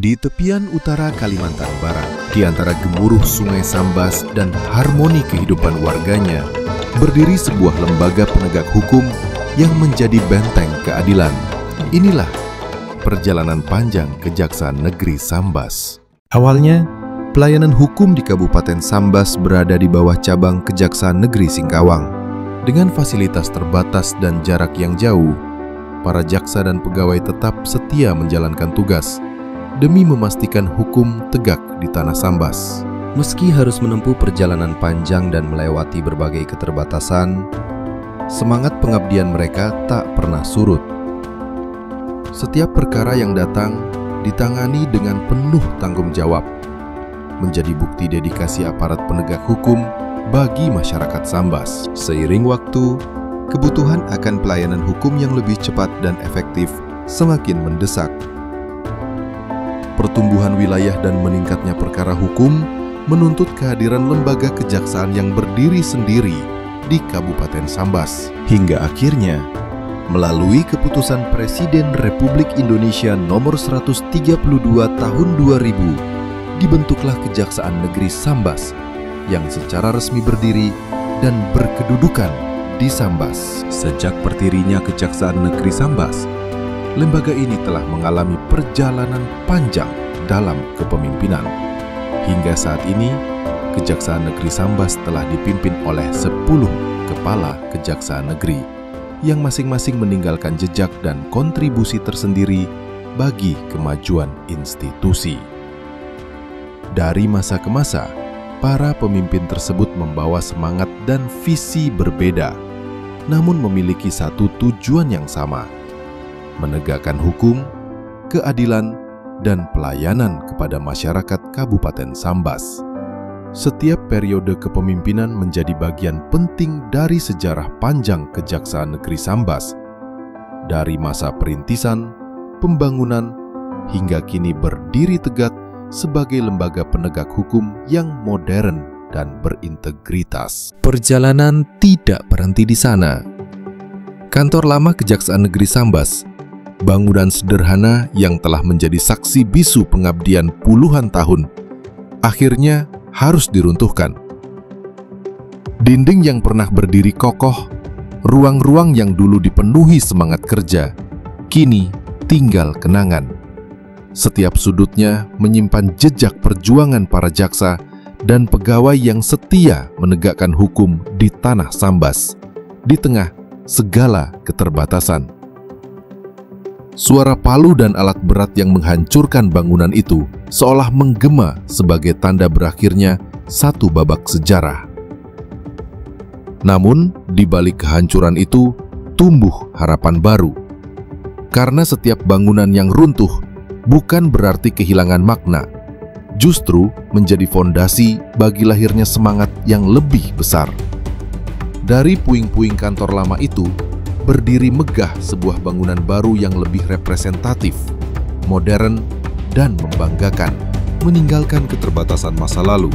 Di tepian utara Kalimantan Barat, di antara gemuruh sungai Sambas dan harmoni kehidupan warganya, berdiri sebuah lembaga penegak hukum yang menjadi benteng keadilan. Inilah perjalanan panjang Kejaksaan Negeri Sambas. Awalnya, pelayanan hukum di Kabupaten Sambas berada di bawah cabang Kejaksaan Negeri Singkawang. Dengan fasilitas terbatas dan jarak yang jauh, para jaksa dan pegawai tetap setia menjalankan tugas demi memastikan hukum tegak di tanah Sambas. Meski harus menempuh perjalanan panjang dan melewati berbagai keterbatasan, semangat pengabdian mereka tak pernah surut. Setiap perkara yang datang ditangani dengan penuh tanggung jawab, menjadi bukti dedikasi aparat penegak hukum bagi masyarakat Sambas. Seiring waktu, kebutuhan akan pelayanan hukum yang lebih cepat dan efektif semakin mendesak. Pertumbuhan wilayah dan meningkatnya perkara hukum menuntut kehadiran lembaga kejaksaan yang berdiri sendiri di Kabupaten Sambas. Hingga akhirnya, melalui keputusan Presiden Republik Indonesia nomor 132 tahun 2000, dibentuklah Kejaksaan Negeri Sambas yang secara resmi berdiri dan berkedudukan di Sambas. Sejak berdirinya Kejaksaan Negeri Sambas, lembaga ini telah mengalami perjalanan panjang dalam kepemimpinan. Hingga saat ini, Kejaksaan Negeri Sambas telah dipimpin oleh 10 kepala kejaksaan negeri yang masing-masing meninggalkan jejak dan kontribusi tersendiri bagi kemajuan institusi. Dari masa ke masa, para pemimpin tersebut membawa semangat dan visi berbeda, namun memiliki satu tujuan yang sama: menegakkan hukum, keadilan, dan pelayanan kepada masyarakat Kabupaten Sambas. Setiap periode kepemimpinan menjadi bagian penting dari sejarah panjang Kejaksaan Negeri Sambas, dari masa perintisan, pembangunan, hingga kini berdiri tegak sebagai lembaga penegak hukum yang modern dan berintegritas. Perjalanan tidak berhenti di sana. Kantor lama Kejaksaan Negeri Sambas, bangunan sederhana yang telah menjadi saksi bisu pengabdian puluhan tahun, akhirnya harus diruntuhkan. Dinding yang pernah berdiri kokoh, ruang-ruang yang dulu dipenuhi semangat kerja, kini tinggal kenangan. Setiap sudutnya menyimpan jejak perjuangan para jaksa dan pegawai yang setia menegakkan hukum di tanah Sambas, di tengah segala keterbatasan. Suara palu dan alat berat yang menghancurkan bangunan itu seolah menggema sebagai tanda berakhirnya satu babak sejarah. Namun, di balik kehancuran itu tumbuh harapan baru. Karena setiap bangunan yang runtuh bukan berarti kehilangan makna, justru menjadi fondasi bagi lahirnya semangat yang lebih besar. Dari puing-puing kantor lama itu, berdiri megah sebuah bangunan baru yang lebih representatif, modern, dan membanggakan, meninggalkan keterbatasan masa lalu,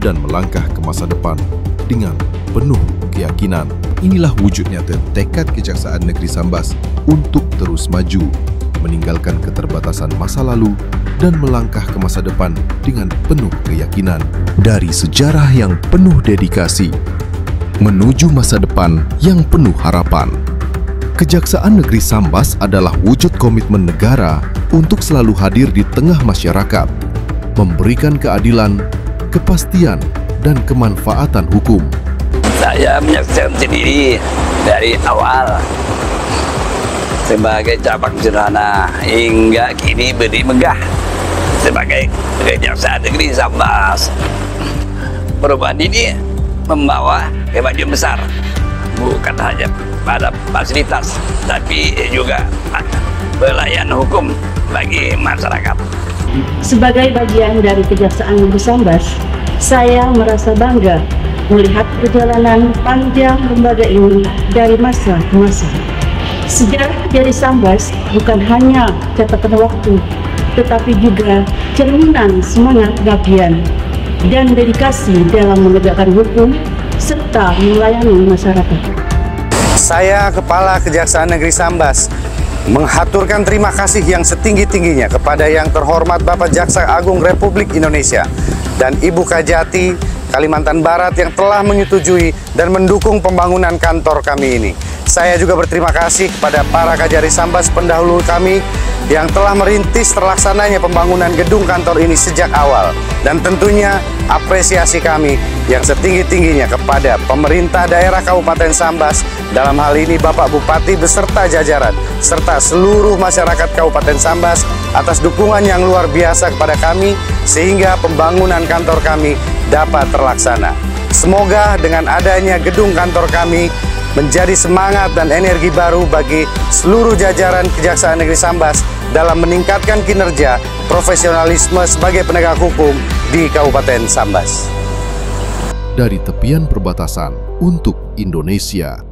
dan melangkah ke masa depan dengan penuh keyakinan. Inilah wujud nyata tekad Kejaksaan Negeri Sambas untuk terus maju, meninggalkan keterbatasan masa lalu, dan melangkah ke masa depan dengan penuh keyakinan. Dari sejarah yang penuh dedikasi, menuju masa depan yang penuh harapan. Kejaksaan Negeri Sambas adalah wujud komitmen negara untuk selalu hadir di tengah masyarakat, memberikan keadilan, kepastian, dan kemanfaatan hukum. Saya menyaksikan sendiri dari awal sebagai cabang sederhana hingga kini berdiri megah sebagai Kejaksaan Negeri Sambas. Perubahan ini membawa kemajuan besar, bukan hanya pada fasilitas, tapi juga pelayanan hukum bagi masyarakat. Sebagai bagian dari Kejaksaan Negeri Sambas, saya merasa bangga melihat perjalanan panjang lembaga ini dari masa ke masa. Sejarah dari Sambas bukan hanya catatan waktu, tetapi juga cerminan semangat pengabdian dan dedikasi dalam menegakkan hukum serta melayani masyarakat. Saya Kepala Kejaksaan Negeri Sambas Menghaturkan terima kasih yang setinggi-tingginya kepada yang terhormat Bapak Jaksa Agung Republik Indonesia dan Ibu Kajati Kalimantan Barat yang telah menyetujui dan mendukung pembangunan kantor kami ini. Saya juga berterima kasih kepada para Kajari Sambas pendahulu kami yang telah merintis terlaksananya pembangunan gedung kantor ini sejak awal. Dan tentunya apresiasi kami yang setinggi-tingginya kepada pemerintah daerah Kabupaten Sambas, dalam hal ini Bapak Bupati beserta jajaran, serta seluruh masyarakat Kabupaten Sambas atas dukungan yang luar biasa kepada kami sehingga pembangunan kantor kami dapat terlaksana. Semoga dengan adanya gedung kantor kami menjadi semangat dan energi baru bagi seluruh jajaran Kejaksaan Negeri Sambas dalam meningkatkan kinerja profesionalisme sebagai penegak hukum di Kabupaten Sambas. Dari tepian perbatasan untuk Indonesia.